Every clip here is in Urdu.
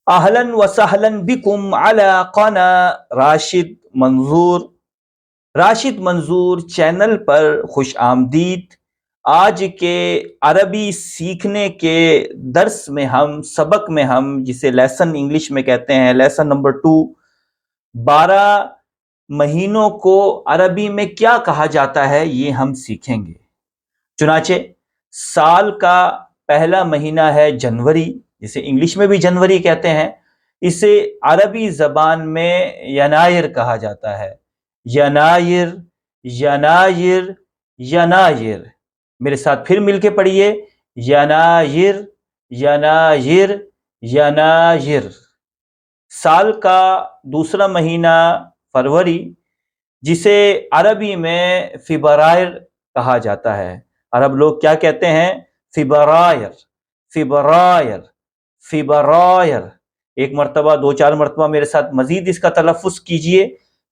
اہلن و سہلن بکم علی قنا راشد منظور راشد منظور چینل پر خوش آمدید۔ آج کے عربی سیکھنے کے درس میں سبق میں ہم جسے لیسن انگلش میں کہتے ہیں، لیسن نمبر 2، 12 مہینوں کو عربی میں کیا کہا جاتا ہے یہ ہم سیکھیں گے۔ چنانچہ سال کا پہلا مہینہ ہے جنوری، جسے انگلش میں بھی جنوری کہتے ہیں، اسے عربی زبان میں ینایر کہا جاتا ہے۔ ینایر، ینایر، ینایر۔ میرے ساتھ پھر مل کے پڑھیے، ینایر، ینایر، ینایر۔ سال کا دوسرا مہینہ فروری، جسے عربی میں فبرائر کہا جاتا ہے۔ عرب لوگ کیا کہتے ہیں؟ فبرائر، فبرائر، فبرائر۔ ایک مرتبہ، 2-4 مرتبہ میرے ساتھ مزید اس کا تلفظ کیجئے،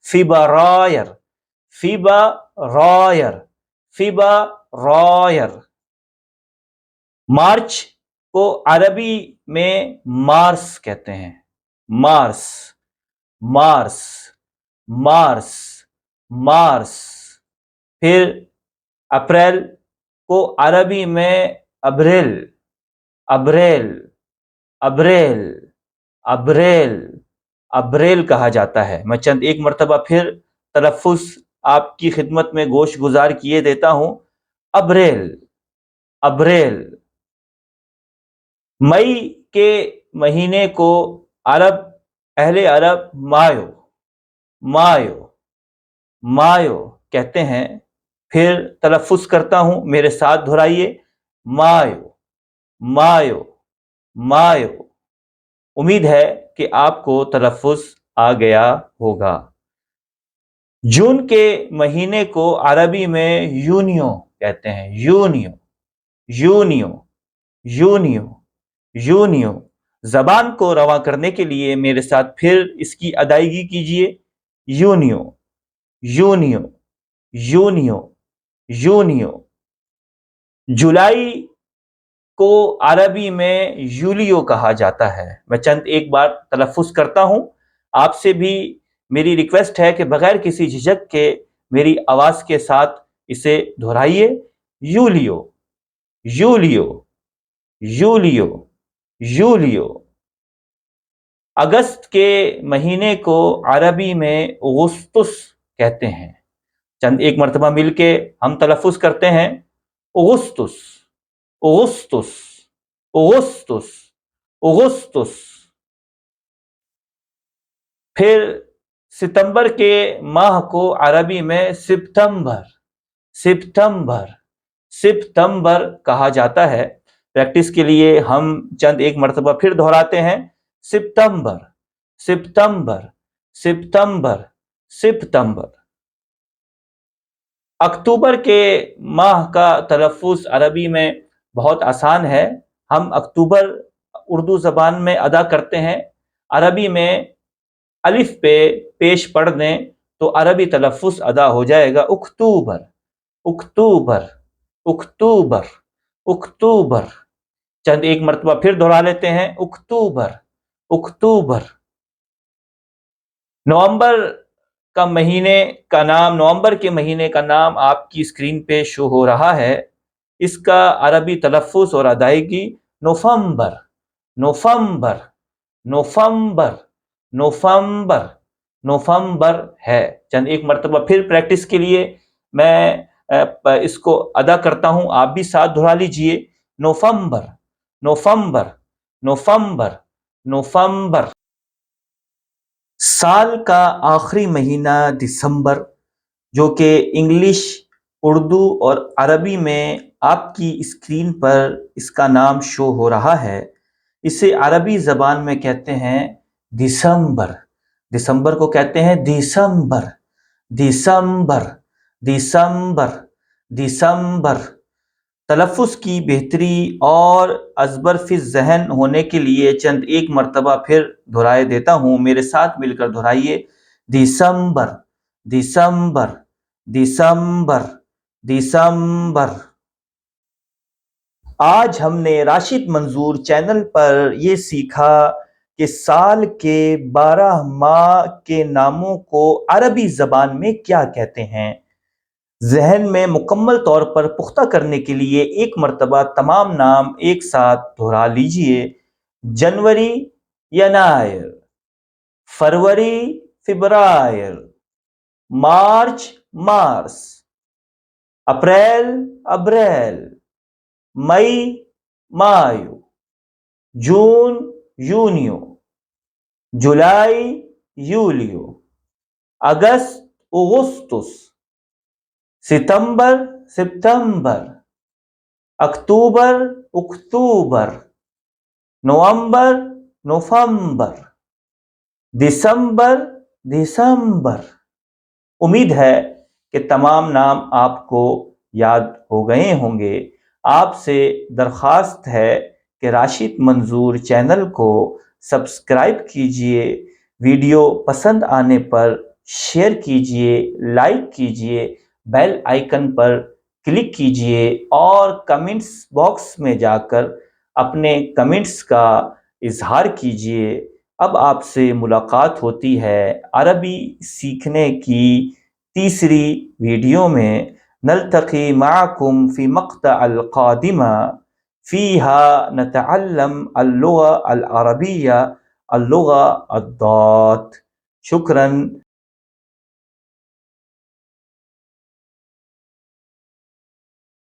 فبرائر، فبرائر، فبرائر۔ مارچ کو عربی میں مارس کہتے ہیں، مارس، مارس، مارس، مارس۔ پھر اپریل کو عربی میں ابریل، ابریل، ابریل، ابریل، ابریل کہا جاتا ہے۔ میں چند ایک مرتبہ پھر تلفظ آپ کی خدمت میں گوش گزار کیے دیتا ہوں، ابریل، ابریل۔ مئی کے مہینے کو اہل عرب مایو، مایو، مایو کہتے ہیں۔ پھر تلفظ کرتا ہوں، میرے ساتھ دہرائیے، مایو، مایو، مایو۔ امید ہے کہ آپ کو تلفظ آ گیا ہوگا۔ جون کے مہینے کو عربی میں یونیو کہتے ہیں، یونیو، یونیو، یونیو، یونیو۔ زبان کو رواں کرنے کے لیے میرے ساتھ پھر اس کی ادائیگی کیجیے، یونیو، یونیو، یونیو، یونیو۔ جولائی کو عربی میں یولیو کہا جاتا ہے۔ میں چند ایک بار تلفظ کرتا ہوں، آپ سے بھی میری ریکویسٹ ہے کہ بغیر کسی جھجک کے میری آواز کے ساتھ اسے دہرائیے، یولیو، یولیو، یولیو، یولیو۔ اگست کے مہینے کو عربی میں اغسطس کہتے ہیں۔ چند ایک مرتبہ مل کے ہم تلفظ کرتے ہیں، اغسطس، اغسطس، اغسطس، اغسطس۔ پھر ستمبر کے ماہ کو عربی میں سپتمبر، سپتمبر، سپتمبر کہا جاتا ہے۔ پریکٹس کے لیے ہم چند ایک مرتبہ پھر دہراتے ہیں، سپتمبر، سپتمبر، سپتمبر، سپتمبر۔ اکتوبر کے ماہ کا تلفظ عربی میں بہت آسان ہے۔ ہم اکتوبر اردو زبان میں ادا کرتے ہیں، عربی میں الف پہ پیش پڑھ دیں تو عربی تلفظ ادا ہو جائے گا، اکتوبر، اکتوبر، اکتوبر، اکتوبر۔ چند ایک مرتبہ پھر دہرا لیتے ہیں، اکتوبر، اکتوبر۔ نومبر کے مہینے کا نام آپ کی اسکرین پہ شو ہو رہا ہے۔ اس کا عربی تلفظ اور ادائیگی نوفمبر، نوفمبر، نوفمبر، نوفمبر، نوفمبر ہے۔ چند ایک مرتبہ پھر پریکٹس کے لیے میں اس کو ادا کرتا ہوں، آپ بھی ساتھ دہرا لیجئے، نوفمبر، نوفمبر، نوفمبر، نوفمبر۔ سال کا آخری مہینہ دسمبر، جو کہ انگلش، اردو اور عربی میں آپ کی اسکرین پر اس کا نام شو ہو رہا ہے، اسے عربی زبان میں کہتے ہیں دسمبر۔ دسمبر کو کہتے ہیں دسمبر، دسمبر، دسمبر، دسمبر۔ تلفظ کی بہتری اور ازبر فی ذہن ہونے کے لیے چند ایک مرتبہ پھر دہرائے دیتا ہوں، میرے ساتھ مل کر دہرائیے، دسمبر، دسمبر، دسمبر، دسمبر۔ آج ہم نے راشد منظور چینل پر یہ سیکھا کہ سال کے 12 ماہ کے ناموں کو عربی زبان میں کیا کہتے ہیں؟ ذہن میں مکمل طور پر پختہ کرنے کے لیے ایک مرتبہ تمام نام ایک ساتھ دہرا لیجئے۔ جنوری ینائر، فروری فبرائر، مارچ مارس، اپریل ابریل، مئی مایو، جون یونیو، جولائی یولیو، اگست اگستس، ستمبر سپتمبر، اکتوبر اکتوبر، نومبر نوفمبر، دسمبر دسمبر۔ امید ہے کہ تمام نام آپ کو یاد ہو گئے ہوں گے۔ آپ سے درخواست ہے کہ راشد منظور چینل کو سبسکرائب کیجئے، ویڈیو پسند آنے پر شیئر کیجئے، لائک کیجئے، بیل آئیکن پر کلک کیجئے اور کمنٹس باکس میں جا کر اپنے کمنٹس کا اظہار کیجئے۔ اب آپ سے ملاقات ہوتی ہے عربی سیکھنے کی تیسری ویڈیو میں۔ نلتقی معکم فی مقطع القادمہ فیہا نتعلم اللغة العربیہ اللغة الضاد۔ شکراً۔